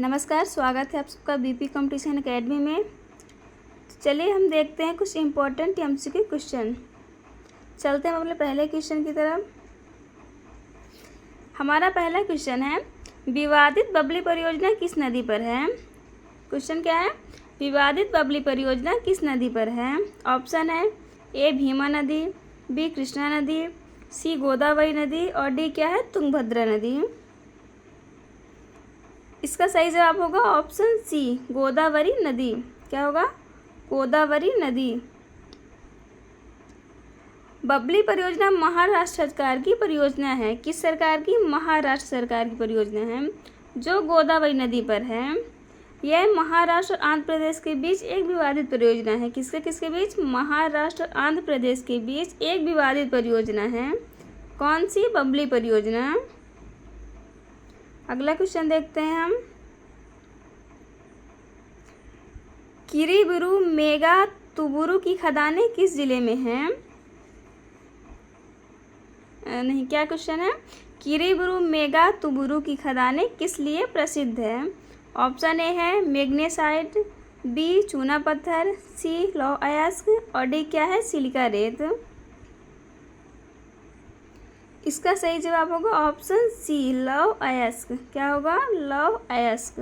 नमस्कार, स्वागत है आप सबका बीपी कंपटीशन एकेडमी में। चलिए हम देखते हैं कुछ इम्पोर्टेंट एमसीक्यू क्वेश्चन। चलते हैं अपने पहले क्वेश्चन की तरफ। हमारा पहला क्वेश्चन है, विवादित बबली परियोजना किस नदी पर है। क्वेश्चन क्या है, विवादित बबली परियोजना किस नदी पर है। ऑप्शन है ए भीमा नदी, बी कृष्णा नदी, सी गोदावरी नदी और डी क्या है तुंगभद्रा नदी। इसका सही जवाब होगा ऑप्शन सी गोदावरी नदी। क्या होगा, गोदावरी नदी। बबली परियोजना महाराष्ट्र सरकार की परियोजना है। किस सरकार की, महाराष्ट्र सरकार की परियोजना है जो गोदावरी नदी पर है। यह महाराष्ट्र और आंध्र प्रदेश के बीच एक विवादित परियोजना है। किसके बीच, महाराष्ट्र और आंध्र प्रदेश के बीच एक विवादित परियोजना है। कौन सी, बबली परियोजना। अगला क्वेश्चन देखते हैं हम। किरीबुरु मेगातुबुरु की खदानें किस जिले में हैं। नहीं, क्या क्वेश्चन है, किरीबुरु मेगातुबुरु की खदानें किस लिए प्रसिद्ध है। ऑप्शन ए है मैग्नेसाइट, बी चूना पत्थर, सी लौह अयस्क और डी क्या है सिलिका रेत। इसका सही जवाब होगा ऑप्शन सी लौह अयस्क। क्या होगा, लौह अयस्क।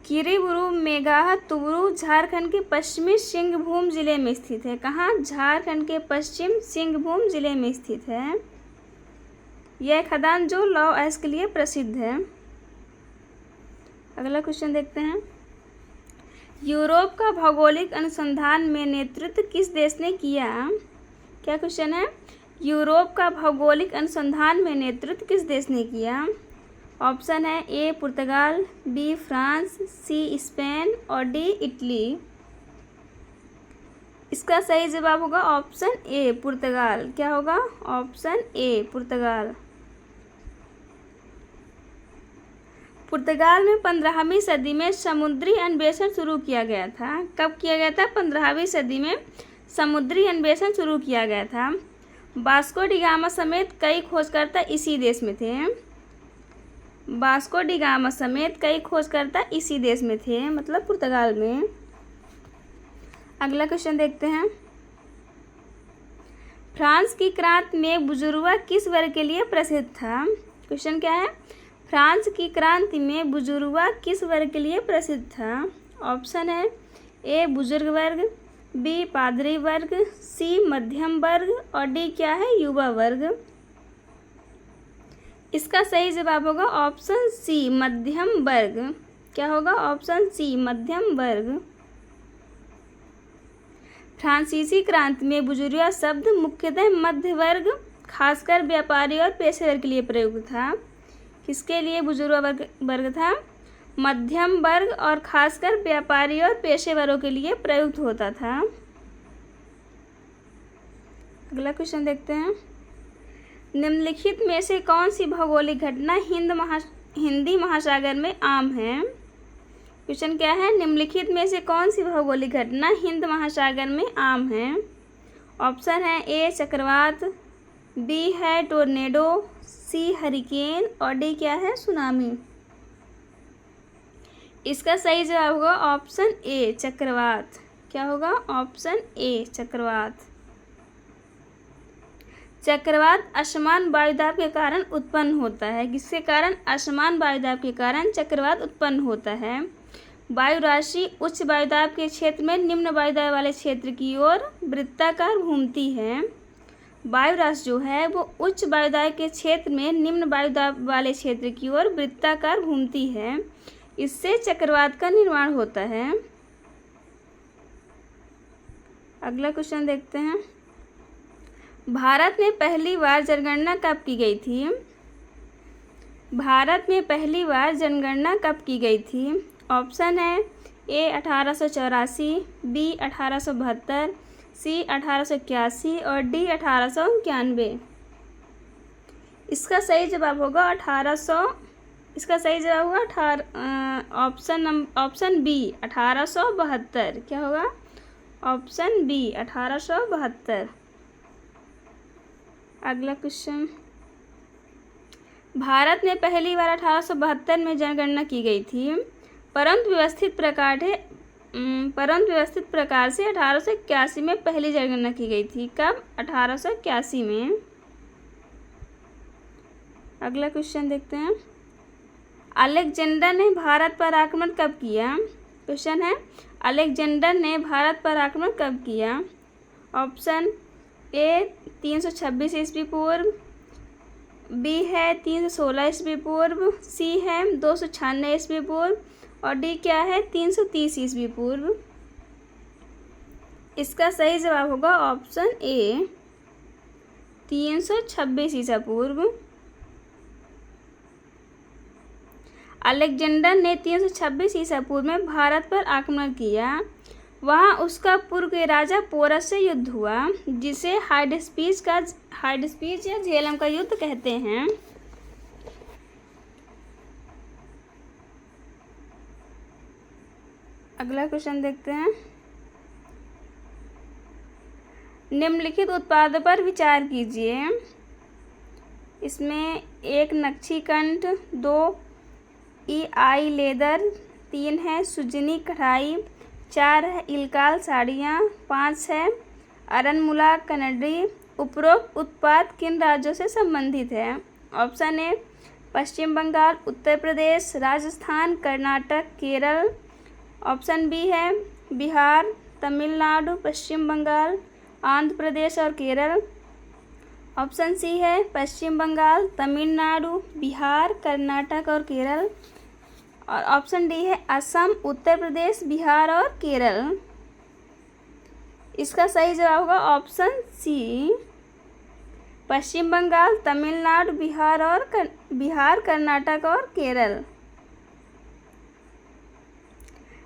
किरीबुरु मेगातुबुरु झारखंड के पश्चिमी सिंहभूम जिले में स्थित है। कहाँ, झारखंड के पश्चिम सिंहभूम जिले में स्थित है यह खदान जो लौह अयस्क के लिए प्रसिद्ध है। अगला क्वेश्चन देखते हैं। यूरोप का भौगोलिक अनुसंधान में नेतृत्व किस देश ने किया। क्या क्वेश्चन है, यूरोप का भौगोलिक अनुसंधान में नेतृत्व किस देश ने किया। ऑप्शन है ए पुर्तगाल, बी फ्रांस, सी स्पेन और डी इटली। इसका सही जवाब होगा ऑप्शन ए पुर्तगाल। क्या होगा, ऑप्शन ए पुर्तगाल। पुर्तगाल में 15वीं सदी में समुद्री अन्वेषण शुरू किया गया था। कब किया गया था, 15वीं सदी में समुद्री अन्वेषण शुरू किया गया था। वास्को डी गामा समेत कई खोजकर्ता इसी देश में थे। वास्को डी गामा समेत कई खोजकर्ता इसी देश में थे, मतलब पुर्तगाल में। अगला क्वेश्चन देखते हैं। फ्रांस की क्रांति में बुजुर्वा किस वर्ग के लिए प्रसिद्ध था। क्वेश्चन क्या है, फ्रांस की क्रांति में बुजुर्वा किस वर्ग के लिए प्रसिद्ध था। ऑप्शन है ए बुजुर्ग वर्ग, बी पादरी वर्ग, सी मध्यम वर्ग और डी क्या है युवा वर्ग। इसका सही जवाब होगा ऑप्शन सी मध्यम वर्ग। क्या होगा, ऑप्शन सी मध्यम वर्ग। फ्रांसीसी क्रांति में बुजुर्गा शब्द मुख्यतः मध्य वर्ग, खासकर व्यापारी और पेशेवर के लिए प्रयुक्त था। किसके लिए बुजुर्गा वर्ग था, मध्यम वर्ग और खासकर व्यापारी और पेशेवरों के लिए प्रयुक्त होता था। अगला क्वेश्चन देखते हैं। निम्नलिखित में से कौन सी भौगोलिक घटना हिंदी महासागर में आम है। क्वेश्चन क्या है, निम्नलिखित में से कौन सी भौगोलिक घटना हिंद महासागर में आम है। ऑप्शन है ए चक्रवात, बी है टोर्नेडो, सी हरिकेन और डी क्या है सुनामी। इसका सही जवाब होगा ऑप्शन ए चक्रवात। क्या होगा, ऑप्शन ए चक्रवात। चक्रवात असमान वायुदाब के कारण उत्पन्न होता है। किसके कारण, असमान वायुदाब के कारण चक्रवात उत्पन्न होता है। वायु राशि उच्च वायुदाब के क्षेत्र में निम्न वायुदाब वाले क्षेत्र की ओर वृत्ताकार घूमती है। वायु राशि जो है वो उच्च वायुदाब के क्षेत्र में निम्न वायुदाब वाले क्षेत्र की ओर वृत्ताकार घूमती है। इससे चक्रवात का निर्माण होता है। अगला क्वेश्चन देखते हैं। भारत में पहली बार जनगणना कब की गई थी। भारत में पहली बार जनगणना कब की गई थी। ऑप्शन है ए 1884, बी 1872, सी 1881 और डी 1891। इसका सही जवाब होगा 1800। इसका सही जवाब होगा ऑप्शन बी 1872। क्या होगा, ऑप्शन बी 1872। अगला क्वेश्चन, भारत में पहली बार 1872 में जनगणना की गई थी, परंतु व्यवस्थित प्रकार से 1881 में पहली जनगणना की गई थी। कब? 1881 में। अगला क्वेश्चन देखते हैं। अलेक्जेंडर ने भारत पर आक्रमण कब किया? क्वेश्चन है, अलेक्जेंडर ने भारत पर आक्रमण कब किया? ऑप्शन ए 326 ईस्वी पूर्व, बी है 316 ईस्वी पूर्व, सी है 296 ईस्वी पूर्व और डी क्या है 330 ईस्वी पूर्व। इसका सही जवाब होगा ऑप्शन ए 326 ईसा पूर्व। अलेक्जेंडर ने 326 ईसा पूर्व में भारत पर आक्रमण किया। वहाँ उसका पूर्व के राजा पोरस से युद्ध हुआ, जिसे हाइडेस्पीस या झेलम का युद्ध कहते हैं। अगला क्वेश्चन देखते हैं। निम्नलिखित उत्पादों पर विचार कीजिए। इसमें 1 नक्शीकंठ, 2 EI लेदर, 3 है सुजनी कढ़ाई, 4 है इलकाल साड़ियाँ, 5 है अरनमुला कनडी। उपरोक्त उत्पाद किन राज्यों से संबंधित है? Option A Pashchim Bangal, Uttar Pradesh, Rajasthan, Karnataka, Kerala. Option B है बिहार, तमिलनाडु, पश्चिम बंगाल, आंध्र प्रदेश और केरल। ऑप्शन सी है पश्चिम बंगाल, तमिलनाडु, बिहार, कर्नाटक और केरल। और ऑप्शन डी है असम, उत्तर प्रदेश, बिहार और केरल। इसका सही जवाब होगा ऑप्शन सी पश्चिम बंगाल, तमिलनाडु, बिहार, कर्नाटक और केरल।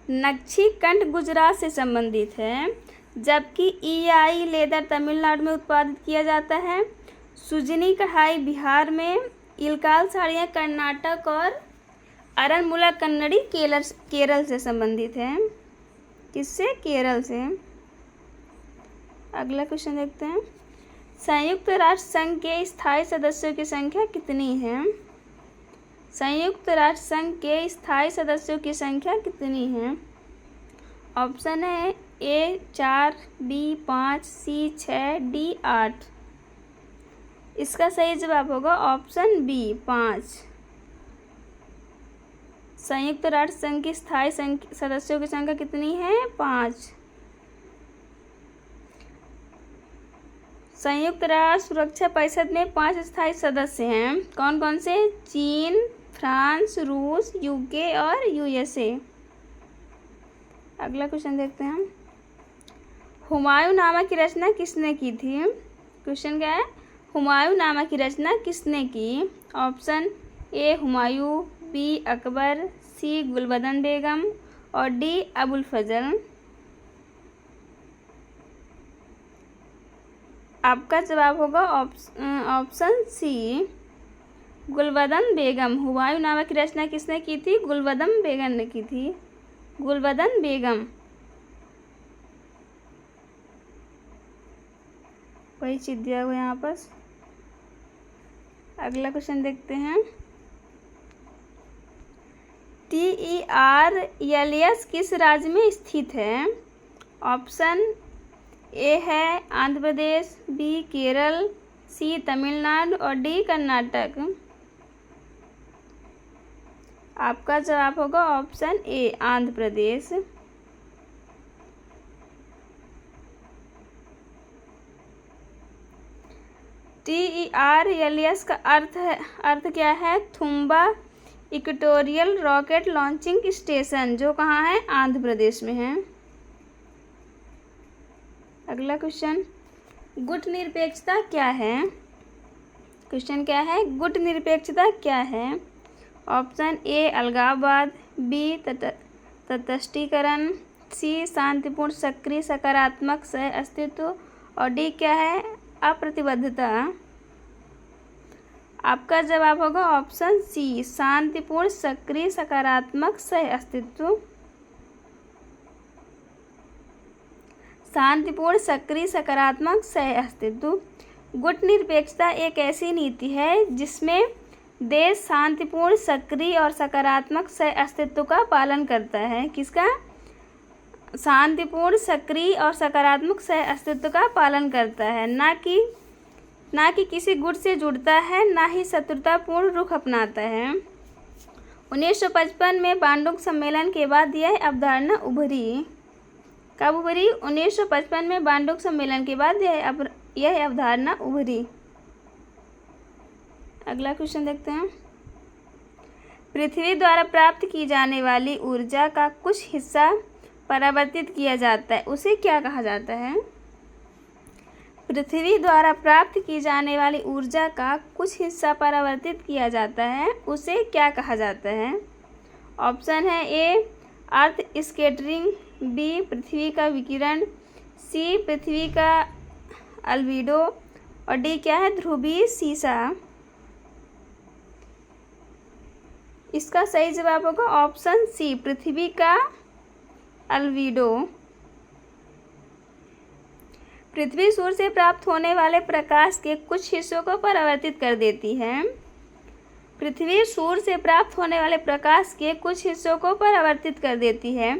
नक्शीकंठ गुजरात से संबंधित है, जबकि EI लेदर तमिलनाडु में उत्पादित किया जाता है। सुजनी कढ़ाई बिहार में, इलकाल साड़ियाँ कर्नाटक और अरनमुला कन्नड़ी केरल से संबंधित है। किससे? केरल से। अगला क्वेश्चन देखते हैं। संयुक्त राष्ट्र संघ के स्थायी सदस्यों की संख्या कितनी है? संयुक्त राष्ट्र संघ के स्थायी सदस्यों की संख्या कितनी है? ऑप्शन है ए 4, बी 5, सी 6, डी 8। इसका सही जवाब होगा ऑप्शन बी 5। संयुक्त राष्ट्र संघ की स्थायी सदस्यों की संख्या कितनी है? 5। संयुक्त राष्ट्र सुरक्षा परिषद में 5 स्थायी सदस्य हैं। कौन कौन से? चीन, फ्रांस, रूस, यूके और USA। अगला क्वेश्चन देखते हैं। हुमायूंनामा की रचना किसने की थी? क्वेश्चन क्या है? हुमायूंनामा की रचना किसने की? Option A Humayun, B Akbar, C Gulbadan Begum और डी अबुल फजल। आपका जवाब होगा ऑप्शन सी गुलबदन बेगम। हुमायूंनामा की रचना किसने की थी? गुलबदन बेगम ने की थी। गुलबदन बेगम। वही चीज दिया हुआ है यहाँ पर। अगला क्वेश्चन देखते हैं। TERLS किस राज्य में स्थित है? ऑप्शन ए है आंध्र प्रदेश, बी केरल, सी तमिलनाडु और डी कर्नाटक। आपका जवाब होगा ऑप्शन ए आंध्र प्रदेश। TERLS का अर्थ क्या है? Thumba equatorial rocket launching station, जो कहाँ है? आंध्र प्रदेश में है। अगला क्वेश्चन। गुट निरपेक्षता क्या है? क्वेश्चन क्या है? गुट निरपेक्षता क्या है? ऑप्शन ए अलगाववाद, बी तटस्थीकरण, सी शांतिपूर्ण सक्रिय सकारात्मक सह अस्तित्व और डी क्या है? अप्रतिबद्धता। आपका जवाब होगा ऑप्शन सी शांतिपूर्ण सक्रिय सकारात्मक सह अस्तित्व। शांतिपूर्ण सक्रिय सकारात्मक सह अस्तित्व। गुट निरपेक्षता एक ऐसी नीति है जिसमें देश शांतिपूर्ण, सक्रिय और सकारात्मक सह अस्तित्व का पालन करता है। किसका? शांतिपूर्ण, सक्रिय और सकारात्मक सह अस्तित्व का पालन करता है, ना कि किसी गुट से जुड़ता है, ना ही शत्रुतापूर्ण रुख अपनाता है। 1955 में बांडुंग सम्मेलन के बाद यह अवधारणा उभरी। कब उभरी? 1955 में बांडुंग सम्मेलन के बाद यह अवधारणा उभरी। अगला क्वेश्चन देखते हैं। पृथ्वी द्वारा प्राप्त की जाने वाली ऊर्जा का कुछ हिस्सा परावर्तित किया जाता है, उसे क्या कहा जाता है? पृथ्वी द्वारा प्राप्त की जाने वाली ऊर्जा का कुछ हिस्सा परावर्तित किया जाता है, उसे क्या कहा जाता है? ऑप्शन है ए अर्थ स्कैटरिंग, बी पृथ्वी का विकिरण, सी पृथ्वी का अल्बिडो और डी क्या है? ध्रुवीय सीसा। इसका सही जवाब होगा ऑप्शन सी पृथ्वी का अल्बिडो। पृथ्वी सूर्य से प्राप्त होने वाले प्रकाश के कुछ हिस्सों को परावर्तित कर देती है। पृथ्वी सूर्य से प्राप्त होने वाले प्रकाश के कुछ हिस्सों को परावर्तित कर देती है।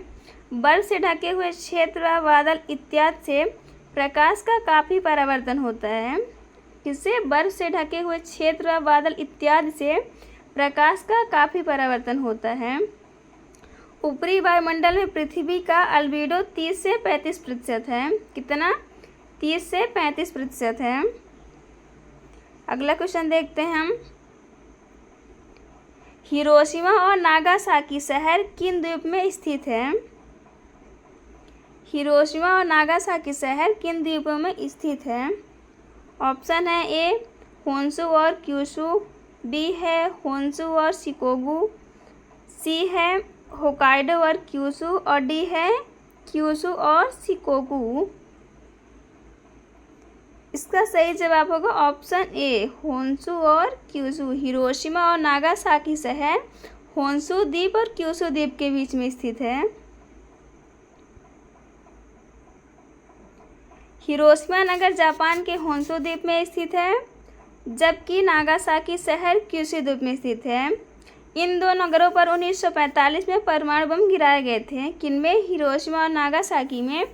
बर्फ से ढके हुए क्षेत्र व बादल इत्यादि से प्रकाश का काफ़ी परावर्तन होता है। किससे? बर्फ से ढके हुए क्षेत्र व बादल इत्यादि से प्रकाश का काफ़ी परावर्तन होता है। ऊपरी वायुमंडल में पृथ्वी का अल्बिडो 30 से 35% है। कितना? 30 से 35% है। अगला क्वेश्चन देखते हैं हम। हिरोशिमा और नागासाकी शहर किन द्वीप में स्थित है? हिरोशिमा और नागासाकी शहर किन द्वीपों में स्थित है? ऑप्शन है ए होन्शु और क्यूशु, बी है होन्शु और शिकोगु, सी है होकाइडो और क्यूशु और डी है क्यूशु और शिकोगु। इसका सही जवाब होगा ऑप्शन ए होन्शु और क्यूशु। हिरोशिमा और नागासाकी शहर होन्शु द्वीप और क्यूशु द्वीप के बीच में स्थित है। हिरोशिमा नगर जापान के होन्शु द्वीप में स्थित है, जबकि नागासाकी शहर क्यूशु द्वीप में स्थित है। इन दो नगरों पर 1945 में परमाणु बम गिराए गए थे। किनमें? हिरोशिमा और नागासाकी में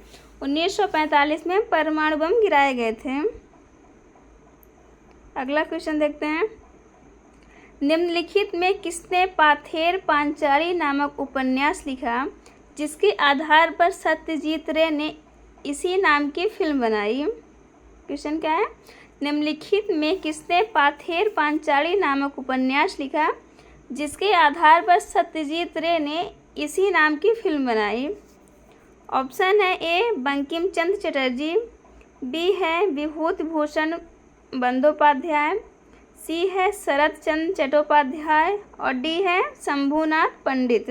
1945 में परमाणु बम गिराए गए थे। अगला क्वेश्चन देखते हैं। निम्नलिखित में किसने पाथेर पांचाली नामक उपन्यास लिखा, जिसके आधार पर सत्यजीत रे ने इसी नाम की फिल्म बनाई? क्वेश्चन क्या है? निम्नलिखित में किसने पाथेर पांचाली नामक उपन्यास लिखा, जिसके आधार पर सत्यजीत रे ने इसी नाम की फिल्म बनाई? ऑप्शन है ए बंकिम चंद्र चटर्जी, बी है विभूति भूषण बंदोपाध्याय, सी है शरत चंद्र चट्टोपाध्याय और डी है शंभुनाथ पंडित।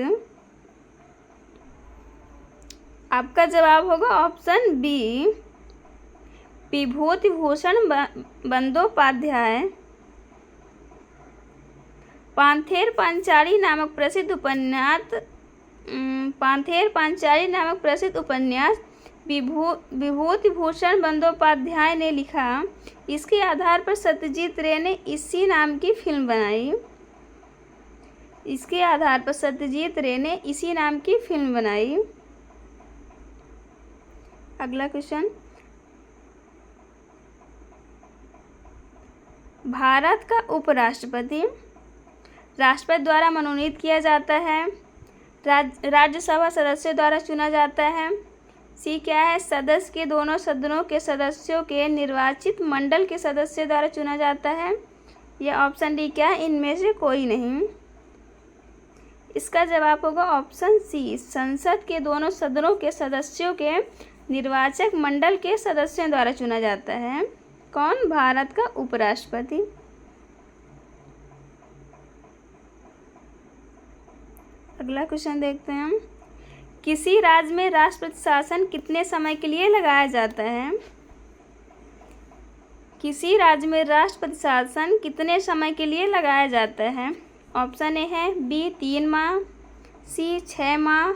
आपका जवाब होगा ऑप्शन बी विभूति भूषण बंदोपाध्याय। पाथेर पांचाली नामक प्रसिद्ध उपन्यास विभूति भूषण बंदोपाध्याय ने लिखा। इसके आधार पर सत्यजीत रे ने इसी नाम की फिल्म बनाई। इसके आधार पर सत्यजीत रे ने इसी नाम की फिल्म बनाई। अगला क्वेश्चन। भारत का उपराष्ट्रपति राष्ट्रपति द्वारा मनोनीत किया जाता है, राज्यसभा सदस्यों द्वारा चुना जाता है, सी क्या है? सदस्य के दोनों सदनों के सदस्यों के निर्वाचित मंडल के सदस्य द्वारा चुना जाता है, या ऑप्शन डी क्या है? इनमें से कोई नहीं। इसका जवाब होगा ऑप्शन सी संसद के दोनों सदनों के सदस्यों के निर्वाचक मंडल के सदस्यों द्वारा चुना जाता है। कौन? भारत का उपराष्ट्रपति। अगला क्वेश्चन देखते हैं हम। किसी राज्य में राष्ट्रपति शासन कितने समय के लिए लगाया जाता है? किसी राज्य में राष्ट्रपति शासन कितने समय के लिए लगाया जाता है? ऑप्शन ए है बी 3 माह, सी 6 माह,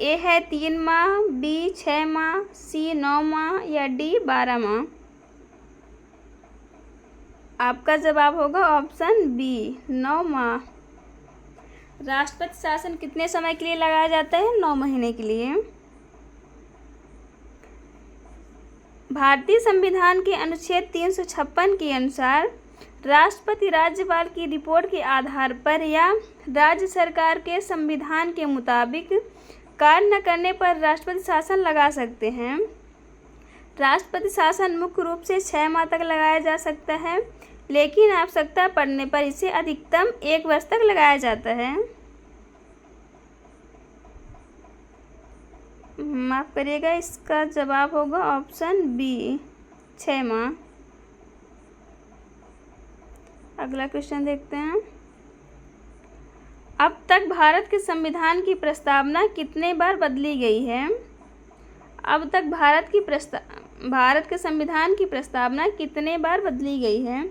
ए है 3 माह, बी 6 माह, सी 9 माह या डी 12 माह। आपका जवाब होगा ऑप्शन बी 9 माह। राष्ट्रपति शासन कितने समय के लिए लगाया जाता है? 9 महीने के लिए। भारतीय संविधान के अनुच्छेद 356 के अनुसार राष्ट्रपति राज्यपाल की रिपोर्ट के आधार पर या राज्य सरकार के संविधान के मुताबिक कार्य न करने पर राष्ट्रपति शासन लगा सकते हैं। राष्ट्रपति शासन मुख्य रूप से 6 माह तक लगाया जा सकता है, लेकिन आवश्यकता पड़ने पर इसे अधिकतम 1 वर्ष तक लगाया जाता है। माफ करिएगा, इसका जवाब होगा ऑप्शन बी 6 माह। अगला क्वेश्चन देखते हैं। अब तक भारत के संविधान की प्रस्तावना कितने बार बदली गई है? अब तक भारत के संविधान की प्रस्तावना कितने बार बदली गई है?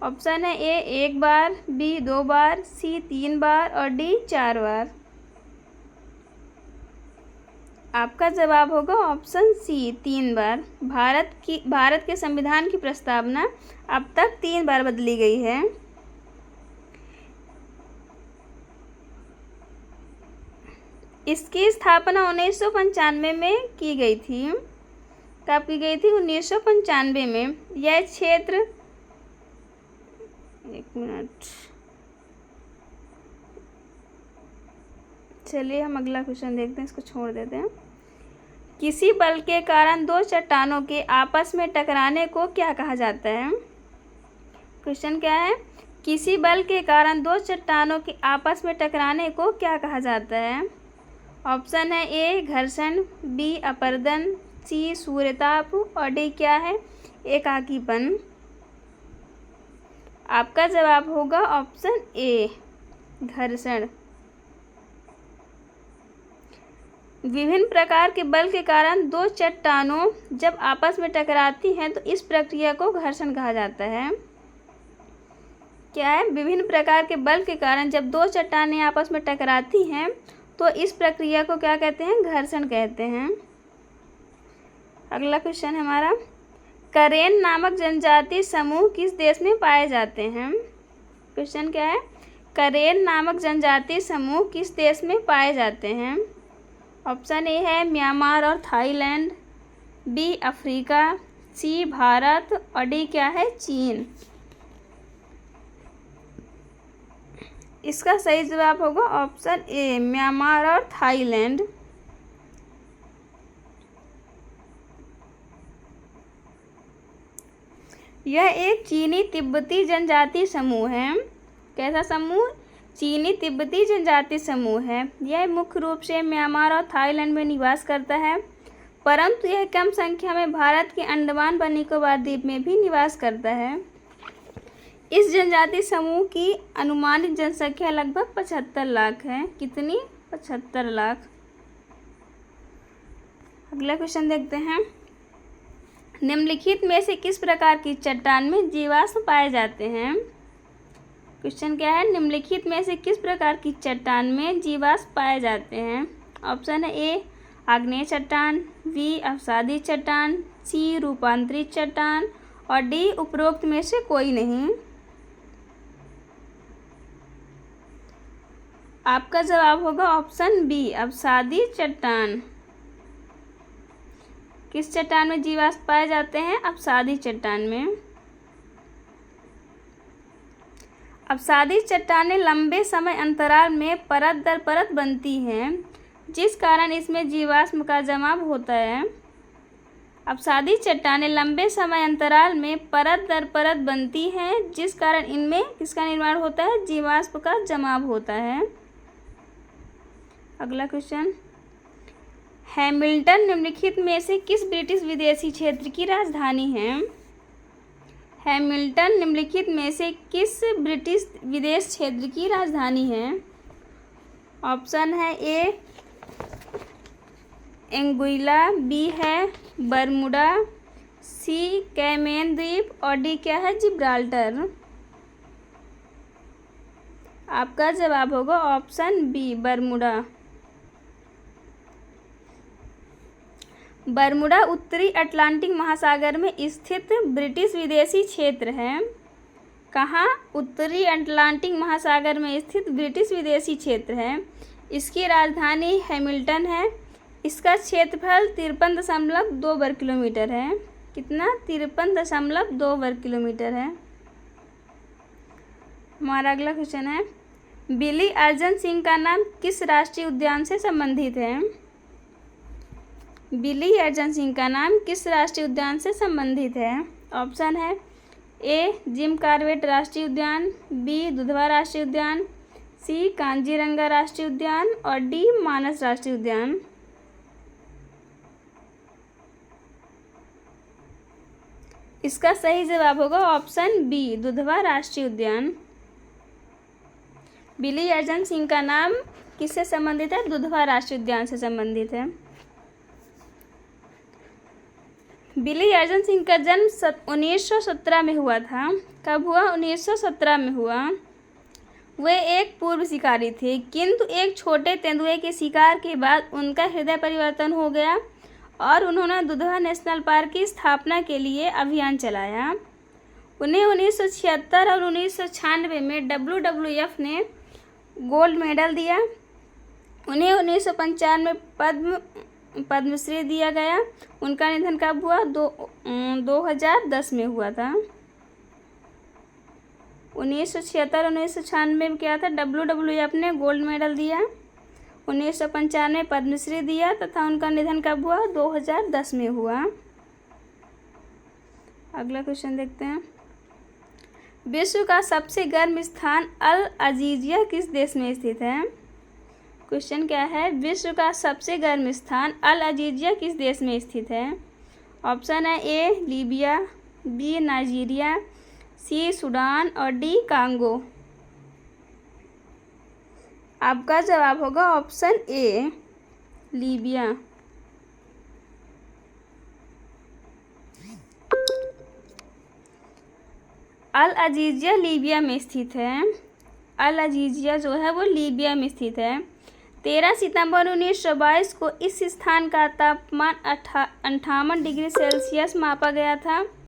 ऑप्शन है ए 1 बार, बी 2 बार, सी 3 बार और डी 4 बार। आपका जवाब होगा ऑप्शन सी 3 बार। भारत के संविधान की प्रस्तावना अब तक 3 बार बदली गई है। इसकी स्थापना 1995 में की गई थी। कब की गई थी? 1995 में। यह क्षेत्र, एक मिनट, चलिए हम अगला क्वेश्चन देखते हैं, इसको छोड़ देते हैं। किसी बल के कारण 2 चट्टानों के आपस में टकराने को क्या कहा जाता है? क्वेश्चन क्या है? किसी बल के कारण 2 चट्टानों के आपस में टकराने को क्या कहा जाता है? ऑप्शन है ए घर्षण, बी अपरदन, सी सूर्यताप और डी क्या है? एकाकीपन। आपका जवाब होगा ऑप्शन ए घर्षण। विभिन्न प्रकार के बल के कारण 2 चट्टानों जब आपस में टकराती हैं तो इस प्रक्रिया को घर्षण कहा जाता है। क्या है? विभिन्न प्रकार के बल के कारण जब 2 चट्टानें आपस में टकराती हैं तो इस प्रक्रिया को क्या कहते हैं? घर्षण कहते हैं। अगला क्वेश्चन है हमारा, करेन नामक जनजाति समूह किस देश में पाए जाते हैं? क्वेश्चन क्या है? करेन नामक जनजाति समूह किस देश में पाए जाते हैं? ऑप्शन ए है म्यांमार और थाईलैंड, बी अफ्रीका, सी भारत और डी क्या है? चीन। इसका सही जवाब होगा ऑप्शन ए म्यांमार और थाईलैंड। यह एक चीनी तिब्बती जनजाति समूह है। कैसा समूह? चीनी तिब्बती जनजाति समूह है। यह मुख्य रूप से म्यांमार और थाईलैंड में निवास करता है, परंतु यह कम संख्या में भारत के अंडमान व निकोबार द्वीप में भी निवास करता है। इस जनजाति समूह की अनुमानित जनसंख्या लगभग 75 लाख है। कितनी? 75 लाख। अगला क्वेश्चन देखते हैं। निम्नलिखित में से किस प्रकार की चट्टान में जीवाश्म पाए जाते हैं? क्वेश्चन क्या है? निम्नलिखित में से किस प्रकार की चट्टान में जीवाश्म पाए जाते हैं? ऑप्शन है ए आग्नेय चट्टान, बी अवसादी चट्टान, सी रूपांतरित चट्टान और डी उपरोक्त में से कोई नहीं। आपका जवाब होगा ऑप्शन बी अवसादी चट्टान। किस चट्टान में जीवाश्म पाए जाते हैं? अवसादी चट्टान में। अवसादी चट्टानें लंबे समय अंतराल में परत दर परत बनती हैं, जिस कारण इसमें जीवाश्म का जमाव होता है। अवसादी चट्टानें लंबे समय अंतराल में परत दर परत बनती हैं, जिस कारण इनमें किसका निर्माण होता है? जीवाश्म का जमाव होता है। अगला क्वेश्चन, हैमिल्टन निम्नलिखित में से किस ब्रिटिश विदेशी क्षेत्र की राजधानी है? हैमिल्टन निम्नलिखित में से किस ब्रिटिश विदेश क्षेत्र की राजधानी है? ऑप्शन है ए एंगुइला, बी है बरमुडा, सी कैमेन द्वीप और डी क्या है? जिब्राल्टर। आपका जवाब होगा ऑप्शन बी बरमुडा। बरमुडा उत्तरी अटलांटिक महासागर में स्थित ब्रिटिश विदेशी क्षेत्र है। कहाँ? उत्तरी अटलांटिक महासागर में स्थित ब्रिटिश विदेशी क्षेत्र है। इसकी राजधानी हैमिल्टन है। इसका क्षेत्रफल 53.2 वर्ग किलोमीटर है। कितना? 53.2 वर्ग किलोमीटर है। हमारा अगला क्वेश्चन है, बिली अर्जन सिंह का नाम किस राष्ट्रीय उद्यान से संबंधित है? बिली अर्जन सिंह का नाम किस राष्ट्रीय उद्यान से संबंधित है? ऑप्शन है ए जिम कॉर्बेट राष्ट्रीय उद्यान, बी दुधवा राष्ट्रीय उद्यान, सी कांजीरंगा राष्ट्रीय उद्यान और डी मानस राष्ट्रीय उद्यान। इसका सही जवाब होगा ऑप्शन बी दुधवा राष्ट्रीय उद्यान। बिली अर्जन सिंह का नाम किससे संबंधित है? दुधवा राष्ट्रीय उद्यान से संबंधित है। बिली अर्जन सिंह का जन्म 1917 में हुआ था। कब हुआ? 1917 में हुआ। वे एक पूर्व शिकारी थे, किंतु एक छोटे तेंदुए के शिकार के बाद उनका हृदय परिवर्तन हो गया और उन्होंने दुधवा नेशनल पार्क की स्थापना के लिए अभियान चलाया। उन्हें 1976 और 1996 में WWF ने गोल्ड मेडल दिया। उन्हें 1995 में पद्मश्री दिया गया। उनका निधन कब हुआ? 2010 में हुआ था। 1976 1996 में क्या था? WWF ने गोल्ड मेडल दिया। 1995 में पद्मश्री दिया तथा उनका निधन कब हुआ? 2010 में हुआ। अगला क्वेश्चन देखते हैं, विश्व का सबसे गर्म स्थान अल अजीजिया किस देश में स्थित है? क्वेश्चन क्या है? विश्व का सबसे गर्म स्थान अल अजीजिया किस देश में स्थित है? ऑप्शन है A Libya, B Nigeria, C Sudan और डी कांगो। आपका जवाब होगा option A Libya. Al Aziziya Libya में स्थित है। अल अजीजिया जो है वो लीबिया में स्थित है। 13 सितंबर 1922 को इस स्थान का तापमान 58 डिग्री सेल्सियस मापा गया था।